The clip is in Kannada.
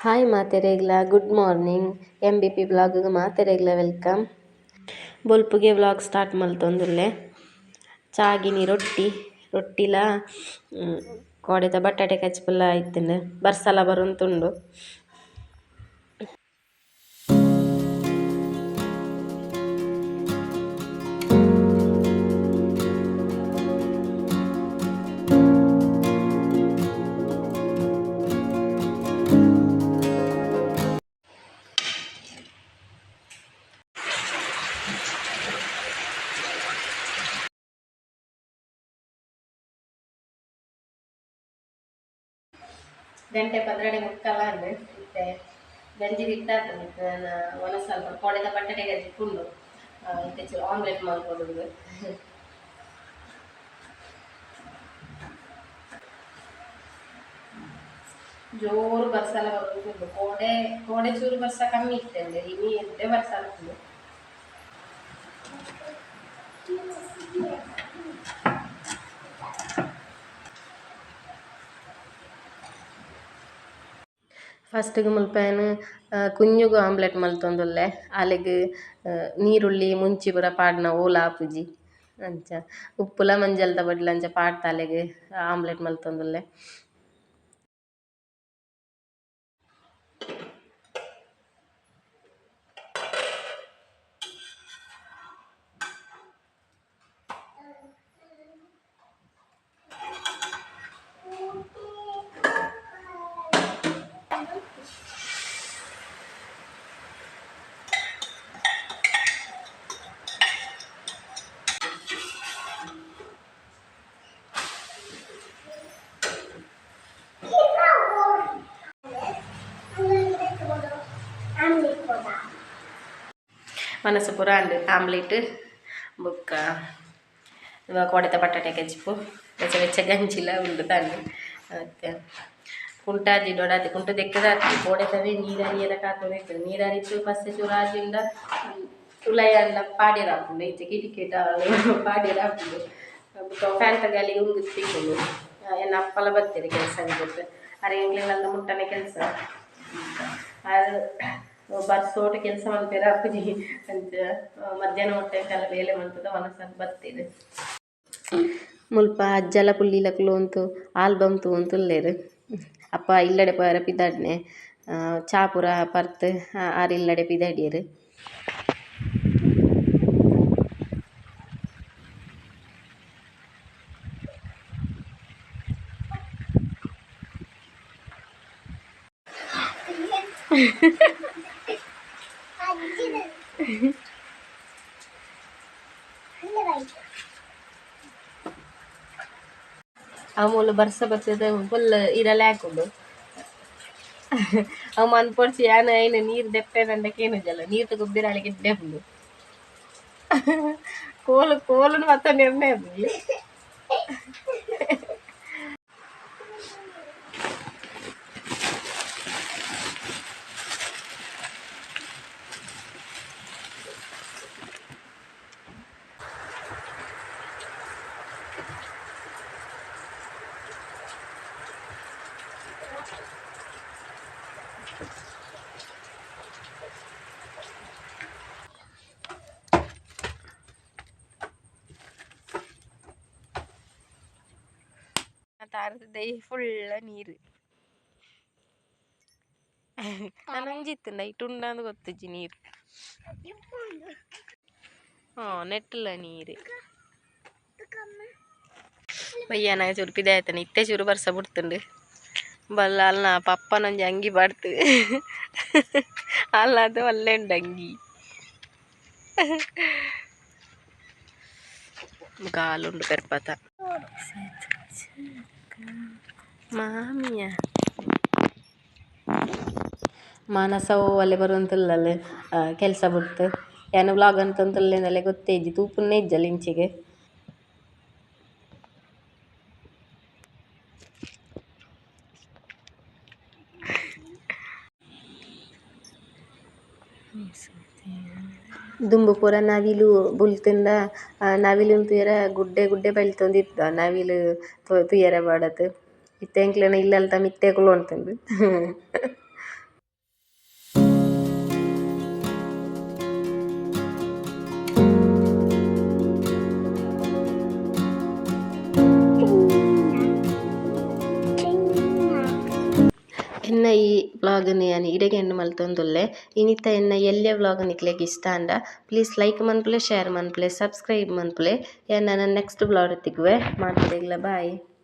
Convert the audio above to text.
ಹಾಯ್ ಮಾತೆರೆಗ್ಲ ಗುಡ್ ಮಾರ್ನಿಂಗ್ MBP ಬ್ಲಾಗ್ಗೆ ಮಾತೆರೆಗ್ಲ ವೆಲ್ಕಮ್. ಬೊಲ್ಪುಗೆ ವ್ಲಾಗ್ ಸ್ಟಾರ್ಟ್ ಮಲ್ತೊಂದುಲ್ಲೆ. ಚಾಗಿನಿ ರೊಟ್ಟಿಲ ಕೋಡೆದ ಬಟಾಟೆ ಕಚ್ಪುಲ್ಲ ಆಯ್ತುಂಡು ಬರ್ಸಲ ಬರುಂತುಂಡು. ಗಂಟೆ 12:45 ಮತ್ತೆ ಗಂಜಿ ಇಟ್ಟಾತು ಒಂದು ಸ್ವಲ್ಪ ಕೋಡೆದ ಬಟಾಟೆ ಗಜ್ಜಿಕೊಂಡು ಇತ್ತೆ ಆಮ್ಲೆಟ್ ಮಾಡ್ಕೊಡುದು. ಜೋರು ಬರ್ಸಲ ಬರುದು ಕೋಡೆ ಚೂರು ಬರ್ಸ ಕಮ್ಮಿ ಇತ್ತಂದ್ರೆ ಇನಿ ಎಂತೆ ಬರ್ಸಲ ಫಸ್ಟಿಗೆ ಮುಲ್ಪೇನು ಕುഞ്ഞുಗು ಆಮ್ಲೆಟ್ ಮಲ್ತೊಂದುಲ್ಲೆ. ಅಲೆಗ್ ನೀರುಳ್ಳಿ ಮುಂಚಿ ಪೂರ ಪಾಡ್ನ ಓಲ ಆಪುಜಿ ಅಂಚ ಉಪ್ಪುಲ ಮಂಜಲ್ದ ಬಡ್ಲ ಅಂಚ ಪಾಡ್ತ ಅಲೆಗ್ ಆಮ್ಲೆಟ್ ಮಲ್ತೊಂದುಲ್ಲೆ. ಮನಸ್ಸು ಪೂರ ಉಂಡು ಆಮ್ಲೆಟ್ ಬೊಕ್ಕ ಕೋಡೆದ ಬಟಾಟೆ ಕೆಚ್ಪು ಬೆಚ್ಚ ಬೆಚ್ಚ ಗಂಜಿಲ ಉಂಡು ತಂದು ಮತ್ತೆ ಕುಂಟಾಜಿ ದೊಡ್ಡಾತಿ ಕುಂಟು ದೆಕ್ಕದಾತಿ ಕೋಡೆದವೇ ನೀರರಿಯದ ಕಾತೋನೈತದೆ ನೀರರಿತ್ತು ಫಸ್ಟ್ ಚೂರಾಜಿಂದ ಉಲಯಲ್ಲ ಪಾಡಿರಾಪುಂಡು ಈಚೆ ಕಿಟಿಕೇಟ ಪಾಡಿರಾಪುಂಡು ಫ್ಯಾನ್ ತಗಾಲಿ ಉಂದು ತಿಕ್ಕೊಂಡು ಎನ್ನ ಅಪ್ಪಲ ಬರ್ತೀರಿ ಕೆಲಸ ಬಿಟ್ಟು ಅರೆ ಎಂಗ್ಲೆಲ್ಲ ಮುಟ್ಟನೆ ಕೆಲಸ ಅದು ಬರ್ಸೋಟ ಕೆಲಸ ಮಾಡ್ತೀರ ಅಪ್ಪಜಿ ಅಂತ ಮಧ್ಯಾಹ್ನ ಹೊಟ್ಟೆಗೆಲ್ಲ ಬೇಲೆ ಮಾಡ್ತದ ಮನಸ್ಸಲ್ಲಿ ಬರ್ತೀರಿ. ಮುಲ್ಪ ಅಜ್ಜಲ ಪುಲ್ಲಿಲಕ್ಲು ಅಂತು ಆಲ್ಬಮ್ ತೂಂತುಲ್ಲೇರು ಅಪ್ಪ ಇಲ್ಲಡೆ ಪರ ಪಿದಾಡ್ನೆ ಚಾಪುರ ಪರ್ತ್ ಆರಿಲ್ಲಡೆ ಪಿದಾಡಿಯರು. ಅಮೂಲು ಬರ್ಸ ಬರ್ತದ ಫುಲ್ ಇರಲ್ಲ ಹಾಕೊಂಡು ಅವ ಮನ್ ಪೊಡ್ಸಿ ಯಾನ ಐನ ನೀರು ದೆಪ್ಪೆನಂಡಕೇನು ಜಲ್ಲ ನೀರು ತಗೊಬ್ಬಿರಾಳಿ ಗಿಡ್ಡೆ ಹುಂಡು ಕೋಲು ಮತ್ತೆ ನಿರ್ಣಯ ತಾರದೆ ಫುಲ್ಲ ನೀರು ನಾನು ಅಂಜಿತ್ತು ನೈಟ್ ಉಂಡಂದು ಗೊತ್ತಜ್ಜಿ ನೀರು ನೆಟ್ಟಲ್ಲ ನೀರು ಬಯ್ಯನ ಚೂರು ಪಿದೆ ಆಯ್ತಾನೆ ಇತ್ತೆ ಚೂರು ಬರ್ಸ ಬಿಡ್ತುಂಡು ಬಲ್ಲ ಅಲ್ಲ ಪಪ್ಪನೊಂಜಿ ಅಂಗಿ ಬಾಡ್ತು ಅಲ್ಲ ಅದು ಅಲ್ಲೇ ಉಂಡು ಅಂಗಿ ಗಾಲುಂಡು ಪೆರ್ಪತ ಮಾಮಿಯ ಮಾನಸ ಅಲ್ಲೇ ಬರುವಂತಲ್ಲೇ ಕೆಲಸ ಬಿಡ್ತು ಏನು ವ್ಲಾಗ್ ಅಂತಂತಲ್ಲೇ ಗೊತ್ತೇ ಇಜ್ಜಿ ತೂಪುನ್ನೇ ಇಜ್ಜಲ್ಲ ಇಂಚಿಗೆ ದುಂಬು ಪೂರ ನವಿಲು ಬುಲ್ತಿಂದ ನವಿಲು ತೂಯರ ಗುಡ್ಡೆ ಬೈಲ್ತೊಂದಿತ್ತ ನವಿಲು ತೂಯರ ಬಾಡತ್ ಇತ್ತೆ ಎಂಕ್ಲೆನ ಇಲ್ಲಲ್ತ ಮಿತ್ತೆ ಕುಲೋನ್ತುಂಡು ಎನ್ನ ಈ ವ್ಲಾಗ್ನಿ ಯಾನಿ ಇಡೆಗೆ ಎಂಡ್ ಮಲ್ತೊಂದುಲ್ಲೆ. ಇನ್ನಿತ್ತ ಎನ್ನ ಎಲ್ಲ್ಯ ವ್ಲಾಗ್ ನಿಕ್ಲೆಗ್ ಇಷ್ಟ ಅಂಡ ಪ್ಲೀಸ್ ಲೈಕ್ ಮನ್ಪುಲೆ, ಶೇರ್ ಮನ್ಪುಲೆ, ಸಬ್ಸ್ಕ್ರೈಬ್ ಮನ್ಪುಲೆ. ಯಾನ್ ನನ್ನ ನೆಕ್ಸ್ಟ್ ವ್ಲಾಗ್ ತಿಕ್ಕುವೆ. ಮಾತಾಡಿಗ್ಲ ಬಾಯ್.